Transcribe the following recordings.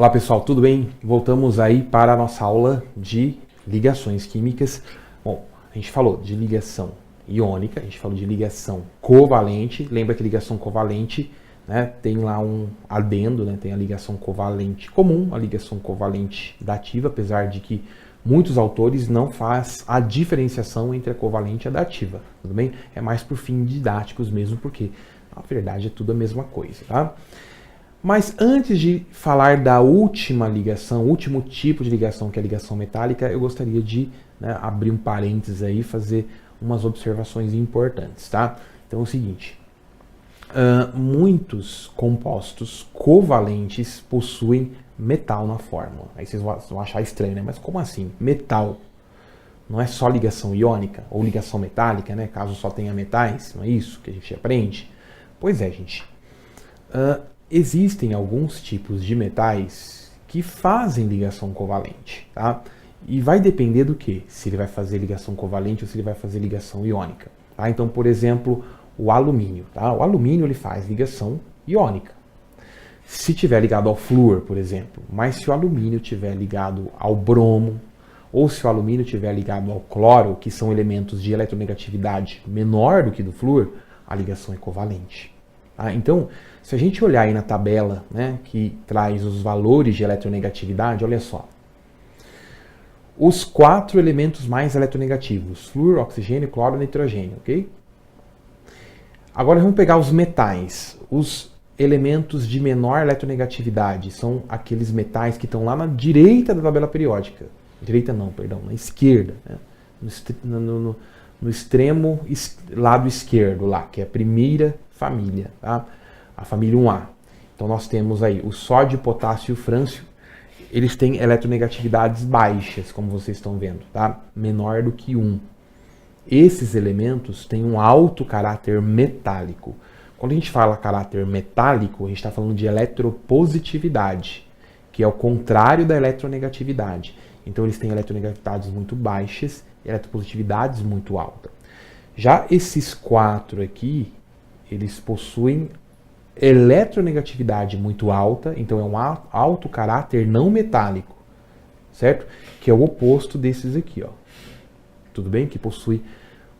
Olá pessoal, tudo bem? Voltamos aí para a nossa aula de ligações químicas. Bom, a gente falou de ligação iônica, a gente falou de ligação covalente. Lembra que ligação covalente, né, tem lá um adendo, né, tem a ligação covalente comum, a ligação covalente dativa, apesar de que muitos autores não fazem a diferenciação entre a covalente e a dativa, tudo bem? É mais por fins didáticos mesmo, porque na verdade é tudo a mesma coisa, tá? Mas antes de falar da última ligação, o último tipo de ligação, que é a ligação metálica, eu gostaria de, né, abrir um parênteses aí e fazer umas observações importantes, tá? Então é o seguinte, muitos compostos covalentes possuem metal na fórmula. Aí vocês vão achar estranho, né? Mas como assim? Metal. Não é só ligação iônica ou ligação metálica, né? Caso só tenha metais, não é isso que a gente aprende? Pois é, gente. Existem alguns tipos de metais que fazem ligação covalente, tá? E vai depender do que? Se ele vai fazer ligação covalente ou se ele vai fazer ligação iônica, tá? Então, por exemplo, o alumínio, tá? O alumínio ele faz ligação iônica. Se tiver ligado ao flúor, por exemplo, mas se o alumínio tiver ligado ao bromo, ou se o alumínio tiver ligado ao cloro, que são elementos de eletronegatividade menor do que do flúor, a ligação é covalente. Tá? Então, se a gente olhar aí na tabela, né, que traz os valores de eletronegatividade, olha só. Os 4 elementos mais eletronegativos, flúor, oxigênio, cloro e nitrogênio, ok? Agora vamos pegar os metais. Os elementos de menor eletronegatividade são aqueles metais que estão lá na direita da tabela periódica. Direita não, perdão, na esquerda, né? No extremo lado esquerdo lá, que é a primeira família, tá? A família 1A. Então nós temos aí o sódio, potássio e o frâncio. Eles têm eletronegatividades baixas, como vocês estão vendo, tá? Menor do que 1. Esses elementos têm um alto caráter metálico. Quando a gente fala caráter metálico, a gente está falando de eletropositividade, que é o contrário da eletronegatividade. Então eles têm eletronegatividades muito baixas e eletropositividades muito altas. Já esses 4 aqui, eles possuem eletronegatividade muito alta, então é um alto caráter não metálico, certo? Que é o oposto desses aqui, ó. Tudo bem? Que possui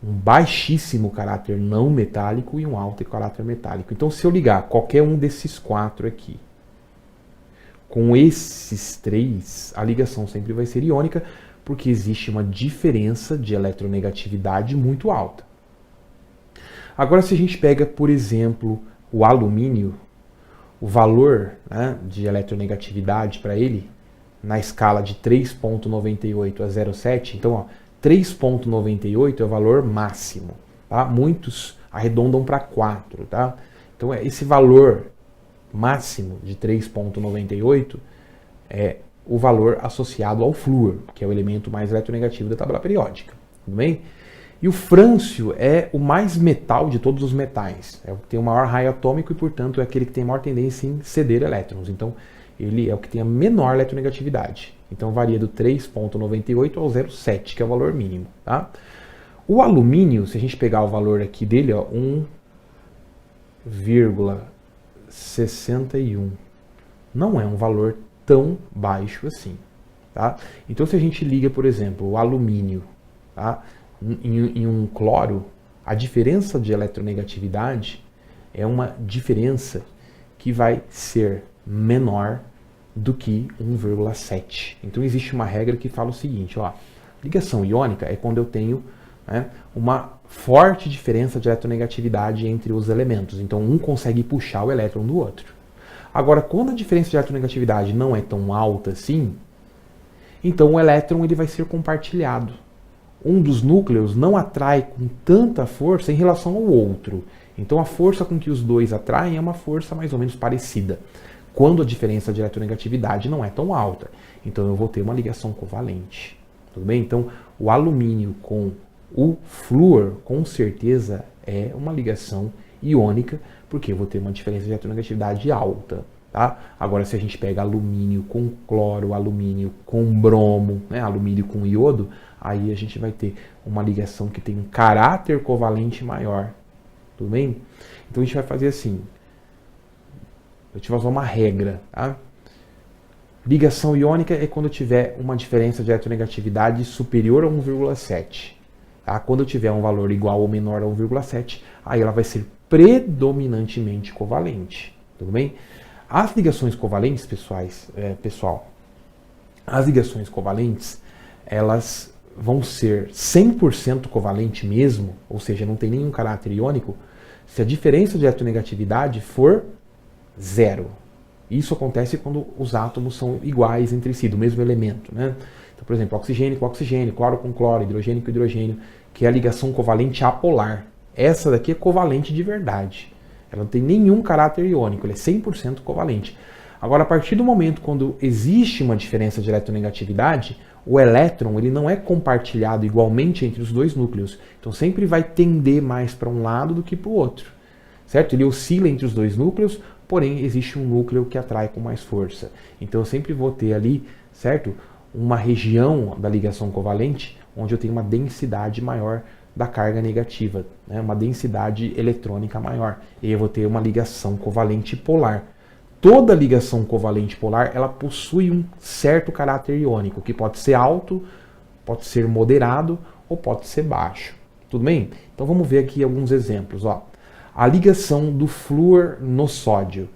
um baixíssimo caráter não metálico e um alto caráter metálico. Então, se eu ligar qualquer um desses 4 aqui com esses 3, a ligação sempre vai ser iônica, porque existe uma diferença de eletronegatividade muito alta. Agora, se a gente pega, por exemplo, o alumínio, o valor, né, de eletronegatividade para ele, na escala de 3,98 a 0,7, então, ó, 3,98 é o valor máximo, tá? Muitos arredondam para 4, tá? Então, esse valor máximo de 3,98 é o valor associado ao flúor, que é o elemento mais eletronegativo da tabela periódica, tudo bem? E o frâncio é o mais metal de todos os metais, é o que tem o maior raio atômico e, portanto, é aquele que tem a maior tendência em ceder elétrons. Então, ele é o que tem a menor eletronegatividade. Então, varia do 3,98 ao 0,7, que é o valor mínimo, tá? O alumínio, se a gente pegar o valor aqui dele, ó, 1,61, não é um valor tão baixo assim, tá? Então, se a gente liga, por exemplo, o alumínio, tá, em um cloro, a diferença de eletronegatividade é uma diferença que vai ser menor do que 1,7. Então existe uma regra que fala o seguinte, ó, ligação iônica é quando eu tenho, né, uma forte diferença de eletronegatividade entre os elementos. Então um consegue puxar o elétron do outro. Agora, quando a diferença de eletronegatividade não é tão alta assim, então o elétron ele vai ser compartilhado. Um dos núcleos não atrai com tanta força em relação ao outro. Então a força com que os dois atraem é uma força mais ou menos parecida, quando a diferença de eletronegatividade não é tão alta. Então eu vou ter uma ligação covalente. Tudo bem? Então o alumínio com o flúor com certeza é uma ligação iônica, porque eu vou ter uma diferença de eletronegatividade alta. Tá? Agora, se a gente pega alumínio com cloro, alumínio com bromo, né, alumínio com iodo, aí a gente vai ter uma ligação que tem um caráter covalente maior. Tudo bem? Então a gente vai fazer assim. Eu te vou usar uma regra. Tá? Ligação iônica é quando tiver uma diferença de eletronegatividade superior a 1,7. Tá? Quando eu tiver um valor igual ou menor a 1,7, aí ela vai ser predominantemente covalente. Tudo bem? As ligações covalentes, pessoal, as ligações covalentes, elas vão ser 100% covalente mesmo, ou seja, não tem nenhum caráter iônico, se a diferença de eletronegatividade for zero. Isso acontece quando os átomos são iguais entre si, do mesmo elemento, né? Então, por exemplo, oxigênio com oxigênio, cloro com cloro, hidrogênio com hidrogênio, que é a ligação covalente apolar. Essa daqui é covalente de verdade. Ela não tem nenhum caráter iônico, ela é 100% covalente. Agora, a partir do momento quando existe uma diferença de eletronegatividade, o elétron ele não é compartilhado igualmente entre os dois núcleos. Então, sempre vai tender mais para um lado do que para o outro. Certo? Ele oscila entre os dois núcleos, porém existe um núcleo que atrai com mais força. Então eu sempre vou ter ali, certo, uma região da ligação covalente onde eu tenho uma densidade maior da carga negativa, né, uma densidade eletrônica maior. E aí eu vou ter uma ligação covalente polar. Toda ligação covalente polar, ela possui um certo caráter iônico, que pode ser alto, pode ser moderado ou pode ser baixo. Tudo bem? Então vamos ver aqui alguns exemplos, ó. A ligação do flúor no sódio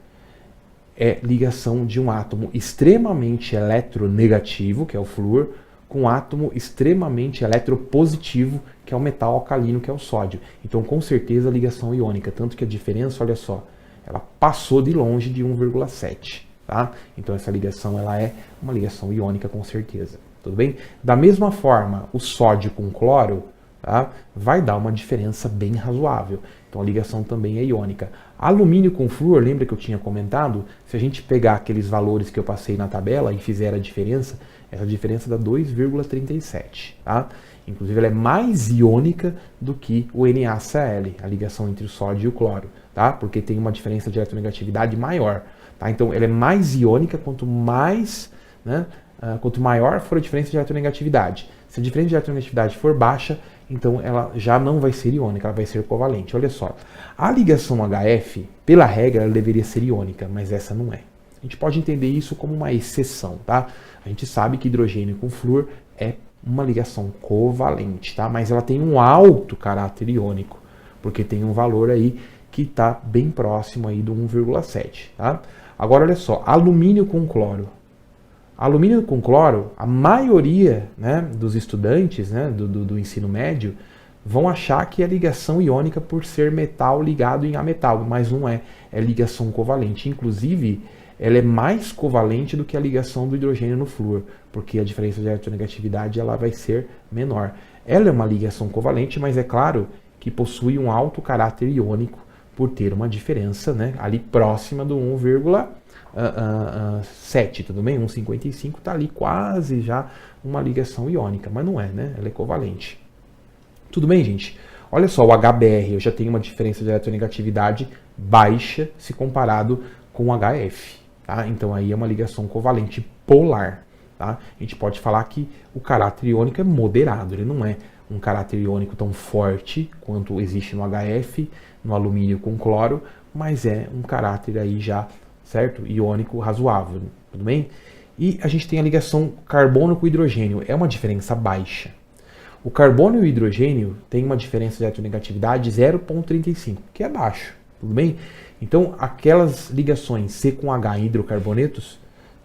é ligação de um átomo extremamente eletronegativo, que é o flúor, com um átomo extremamente eletropositivo, que é o metal alcalino, que é o sódio. Então, com certeza, ligação iônica. Tanto que a diferença, olha só, ela passou de longe de 1,7. Tá? Então, essa ligação ela é uma ligação iônica, com certeza. Tudo bem? Da mesma forma, o sódio com cloro, tá, vai dar uma diferença bem razoável. Então a ligação também é iônica. Alumínio com flúor, lembra que eu tinha comentado? Se a gente pegar aqueles valores que eu passei na tabela e fizer a diferença, essa diferença dá 2,37. Tá? Inclusive ela é mais iônica do que o NaCl, a ligação entre o sódio e o cloro, tá? Porque tem uma diferença de eletronegatividade maior. Tá? Então ela é mais iônica quanto mais, né, quanto maior for a diferença de eletronegatividade. Se a diferença de eletronegatividade for baixa, então ela já não vai ser iônica, ela vai ser covalente. Olha só, a ligação HF, pela regra, ela deveria ser iônica, mas essa não é. A gente pode entender isso como uma exceção, tá? A gente sabe que hidrogênio com flúor é uma ligação covalente, tá? Mas ela tem um alto caráter iônico, porque tem um valor aí que está bem próximo aí do 1,7, tá? Agora, olha só, alumínio com cloro. Alumínio com cloro, a maioria, né, dos estudantes, né, do ensino médio vão achar que é ligação iônica por ser metal ligado em ametal, mas não é, é ligação covalente. Inclusive, ela é mais covalente do que a ligação do hidrogênio no flúor, porque a diferença de eletronegatividade ela vai ser menor. Ela é uma ligação covalente, mas é claro que possui um alto caráter iônico por ter uma diferença, né, ali próxima do 1,7, tudo bem? 1,55 está ali quase já uma ligação iônica, mas não é, né? Ela é covalente. Tudo bem, gente? Olha só, o HBr, eu já tenho uma diferença de eletronegatividade baixa se comparado com o HF, tá? Então aí é uma ligação covalente polar, tá? A gente pode falar que o caráter iônico é moderado, ele não é um caráter iônico tão forte quanto existe no HF, no alumínio com cloro, mas é um caráter aí já, certo? Iônico razoável, tudo bem? E a gente tem a ligação carbono com hidrogênio, é uma diferença baixa. O carbono e o hidrogênio tem uma diferença de eletronegatividade 0,35, que é baixo, tudo bem? Então, aquelas ligações C com H em hidrocarbonetos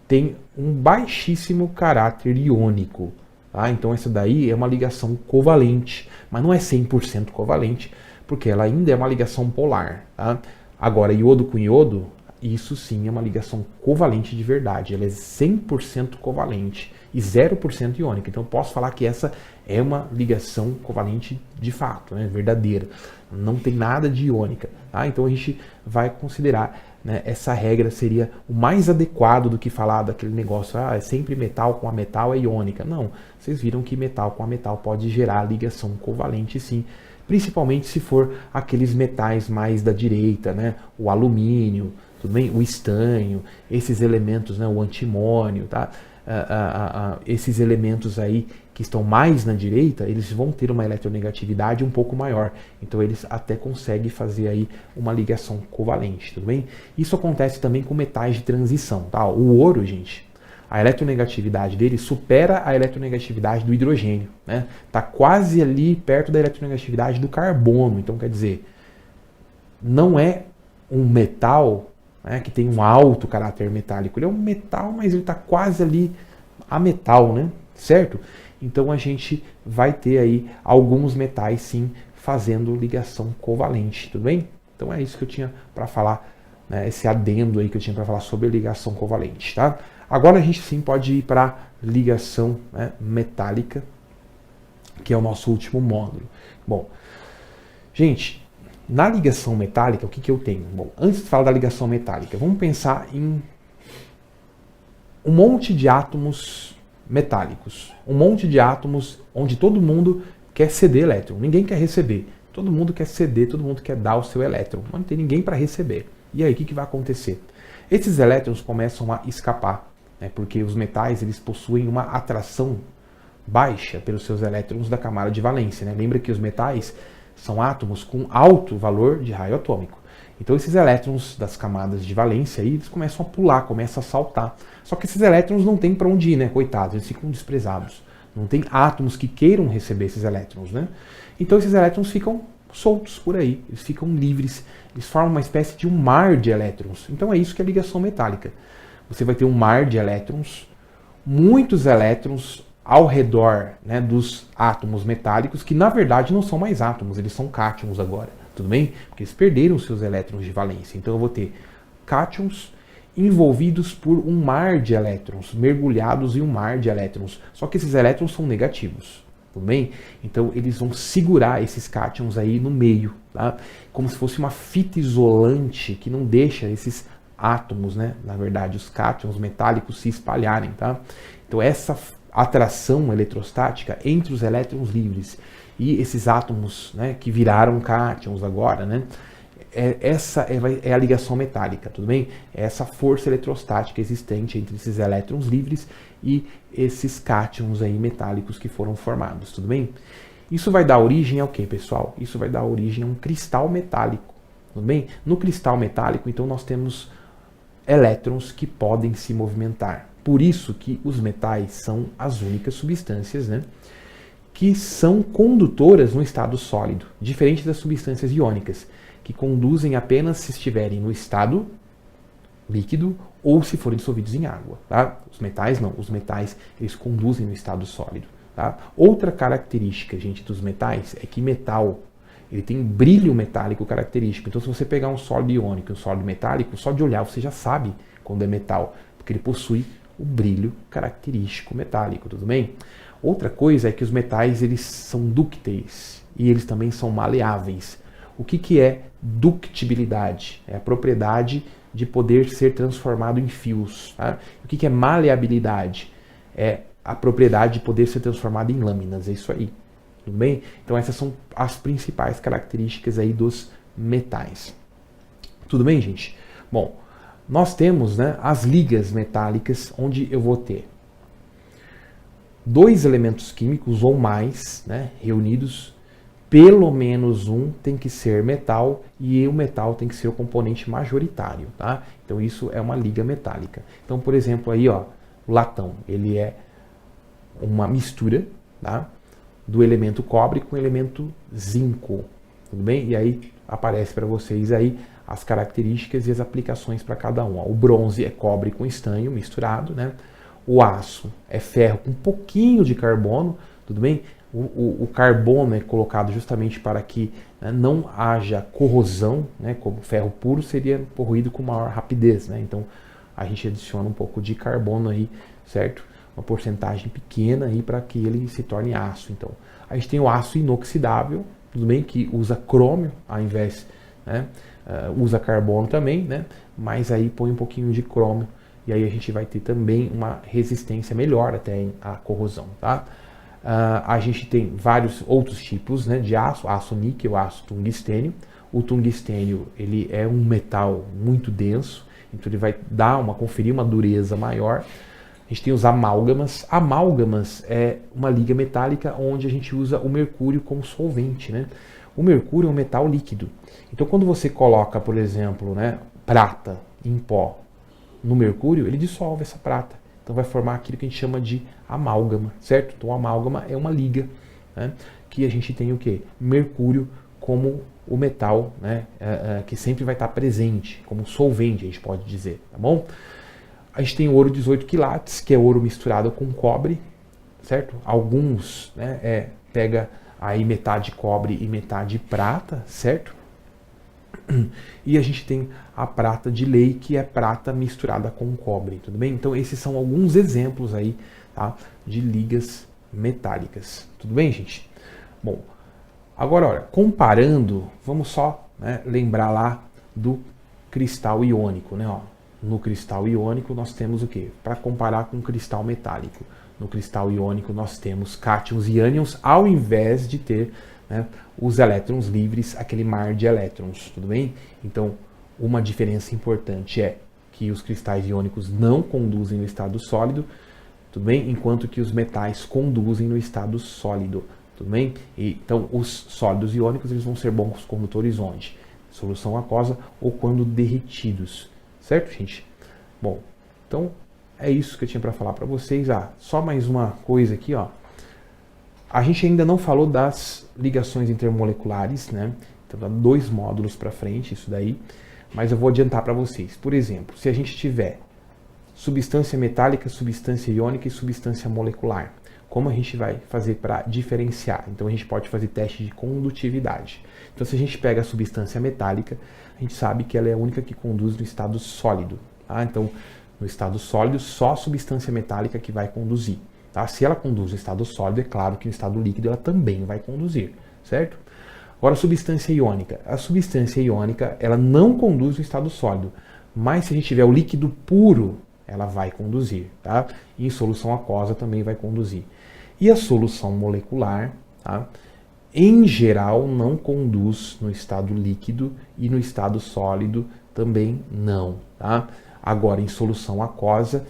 têm um baixíssimo caráter iônico. Tá? Então, essa daí é uma ligação covalente, mas não é 100% covalente, porque ela ainda é uma ligação polar. Tá? Agora, iodo com iodo, isso sim é uma ligação covalente de verdade. Ela é 100% covalente e 0% iônica. Então, eu posso falar que essa é uma ligação covalente de fato, né, verdadeira. Não tem nada de iônica. Tá? Então, a gente vai considerar, né, essa regra seria o mais adequado do que falar daquele negócio, é sempre metal com a metal é iônica. Não, vocês viram que metal com a metal pode gerar ligação covalente sim, principalmente se for aqueles metais mais da direita, né, o alumínio, tudo bem? O estanho, esses elementos, né, o antimônio, tá? Esses elementos aí que estão mais na direita, eles vão ter uma eletronegatividade um pouco maior. Então eles até conseguem fazer aí uma ligação covalente, tudo bem? Isso acontece também com metais de transição, tá? O ouro, gente, a eletronegatividade dele supera a eletronegatividade do hidrogênio, né? Tá quase ali perto da eletronegatividade do carbono. Então, quer dizer, não é um metal, né, que tem um alto caráter metálico. Ele é um metal, mas ele está quase ali a metal, né? Certo? Então a gente vai ter aí alguns metais, sim, fazendo ligação covalente, tudo bem? Então é isso que eu tinha para falar, né, esse adendo aí que eu tinha para falar sobre ligação covalente, tá? Agora a gente sim pode ir para ligação, né, metálica, que é o nosso último módulo. Bom, gente, na ligação metálica, o que eu tenho? Bom, antes de falar da ligação metálica, vamos pensar em um monte de átomos metálicos. Um monte de átomos onde todo mundo quer ceder elétron. Ninguém quer receber. Todo mundo quer ceder, todo mundo quer dar o seu elétron. Mas não tem ninguém para receber. E aí, o que vai acontecer? Esses elétrons começam a escapar, né, porque os metais eles possuem uma atração baixa pelos seus elétrons da camada de valência. Né? Lembra que os metais são átomos com alto valor de raio atômico. Então esses elétrons das camadas de valência aí, eles começam a pular, começam a saltar. Só que esses elétrons não têm para onde ir, né? Coitados, eles ficam desprezados. Não tem átomos que queiram receber esses elétrons, né? Então esses elétrons ficam soltos por aí, eles ficam livres, eles formam uma espécie de um mar de elétrons. Então é isso que é ligação metálica. Você vai ter um mar de elétrons, muitos elétrons ao redor, né, dos átomos metálicos, que na verdade não são mais átomos, eles são cátions agora, tudo bem? Porque eles perderam seus elétrons de valência. Então eu vou ter cátions envolvidos por um mar de elétrons, mergulhados em um mar de elétrons. Só que esses elétrons são negativos, tudo bem? Então eles vão segurar esses cátions aí no meio, tá? Como se fosse uma fita isolante que não deixa esses átomos, né, na verdade os cátions metálicos se espalharem, tá? Então essa atração eletrostática entre os elétrons livres e esses átomos, né, que viraram cátions agora, né? Essa é a ligação metálica, tudo bem? É essa força eletrostática existente entre esses elétrons livres e esses cátions aí metálicos que foram formados, tudo bem? Isso vai dar origem ao que, pessoal? Isso vai dar origem a um cristal metálico, tudo bem? No cristal metálico, então, nós temos elétrons que podem se movimentar. Por isso que os metais são as únicas substâncias, né, que são condutoras no estado sólido, diferente das substâncias iônicas, que conduzem apenas se estiverem no estado líquido ou se forem dissolvidos em água. Tá? Os metais não, os metais eles conduzem no estado sólido. Tá? Outra característica, gente, dos metais é que metal ele tem brilho metálico característico. Então, se você pegar um sólido iônico e um sólido metálico, só de olhar você já sabe quando é metal, porque ele possui o brilho característico metálico, tudo bem? Outra coisa é que os metais eles são dúcteis e eles também são maleáveis. O que é ductibilidade? É a propriedade de poder ser transformado em fios. Tá? O que é maleabilidade? É a propriedade de poder ser transformado em lâminas. É isso aí. Tudo bem? Então essas são as principais características aí dos metais. Tudo bem, gente? Bom, nós temos, né, as ligas metálicas, onde eu vou ter dois elementos químicos ou mais, né, reunidos. Pelo menos um tem que ser metal e o metal tem que ser o componente majoritário, tá? Então isso é uma liga metálica. Então, por exemplo, aí, ó, o latão, ele é uma mistura, tá, do elemento cobre com o elemento zinco, tudo bem? E aí aparece para vocês aí as características e as aplicações para cada um. Ó. O bronze é cobre com estanho misturado, né? O aço é ferro com um pouquinho de carbono, tudo bem? O carbono é colocado justamente para que, né, não haja corrosão, né, como ferro puro seria corroído com maior rapidez, né? Então a gente adiciona um pouco de carbono aí, certo? Uma porcentagem pequena aí para que ele se torne aço. Então a gente tem o aço inoxidável, tudo bem, que usa crômio ao invés, né, usa carbono também, né? Mas aí põe um pouquinho de crômio e aí a gente vai ter também uma resistência melhor até à corrosão, tá? A gente tem vários outros tipos, né, de aço, aço níquel, aço tungstênio. O tungstênio ele é um metal muito denso, então ele vai conferir uma dureza maior. A gente tem os amálgamas. Amálgamas é uma liga metálica onde a gente usa o mercúrio como solvente, né? O mercúrio é um metal líquido. Então quando você coloca, por exemplo, né, prata em pó no mercúrio, ele dissolve essa prata. então vai formar aquilo que a gente chama de amálgama, certo? Então, amálgama é uma liga, né, que a gente tem o quê? Mercúrio como o metal, né, que sempre vai estar presente, como solvente, a gente pode dizer, tá bom? A gente tem o ouro 18 quilates, que é ouro misturado com cobre, certo? Alguns, né, pega aí metade cobre e metade prata, certo? E a gente tem a prata de lei, que é prata misturada com cobre, tudo bem? Então esses são alguns exemplos aí, tá, de ligas metálicas, tudo bem, gente? Bom, agora, olha, comparando, vamos só, né, lembrar lá do cristal iônico, né? Ó. No cristal iônico nós temos o quê? Para comparar com o cristal metálico. No cristal iônico nós temos cátions e ânions, ao invés de ter, né, os elétrons livres, aquele mar de elétrons, tudo bem? Então, uma diferença importante é que os cristais iônicos não conduzem no estado sólido, tudo bem? Enquanto que os metais conduzem no estado sólido, tudo bem? Então, os sólidos iônicos eles vão ser bons condutores onde? Solução aquosa ou quando derretidos, certo, gente? Bom, então é isso que eu tinha para falar para vocês. Só mais uma coisa aqui, ó. A gente ainda não falou das ligações intermoleculares, né? Então, dá 2 módulos para frente, isso daí. Mas eu vou adiantar para vocês. Por exemplo, se a gente tiver substância metálica, substância iônica e substância molecular, como a gente vai fazer para diferenciar? Então, a gente pode fazer teste de condutividade. Então, se a gente pega a substância metálica, a gente sabe que ela é a única que conduz no estado sólido. Tá? Então, no estado sólido, só a substância metálica que vai conduzir. Tá? Se ela conduz no estado sólido, é claro que no estado líquido ela também vai conduzir, certo? Agora, a substância iônica. A substância iônica, ela não conduz no estado sólido, mas se a gente tiver o líquido puro, ela vai conduzir, tá? E em solução aquosa também vai conduzir. E a solução molecular, tá, em geral, não conduz no estado líquido e no estado sólido também não, tá? Agora, em solução aquosa,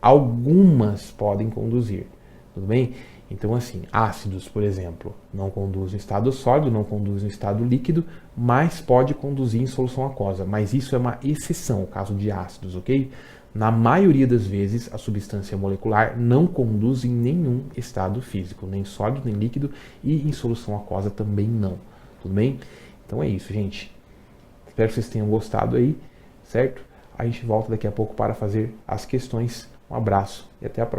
algumas podem conduzir, tudo bem? Então, assim, ácidos, por exemplo, não conduz no estado sólido, não conduz no estado líquido, mas pode conduzir em solução aquosa. Mas isso é uma exceção, o caso de ácidos, ok? Na maioria das vezes, a substância molecular não conduz em nenhum estado físico, nem sólido, nem líquido, e em solução aquosa também não, tudo bem? Então é isso, gente. Espero que vocês tenham gostado aí, certo? A gente volta daqui a pouco para fazer as questões. Um abraço e até a próxima.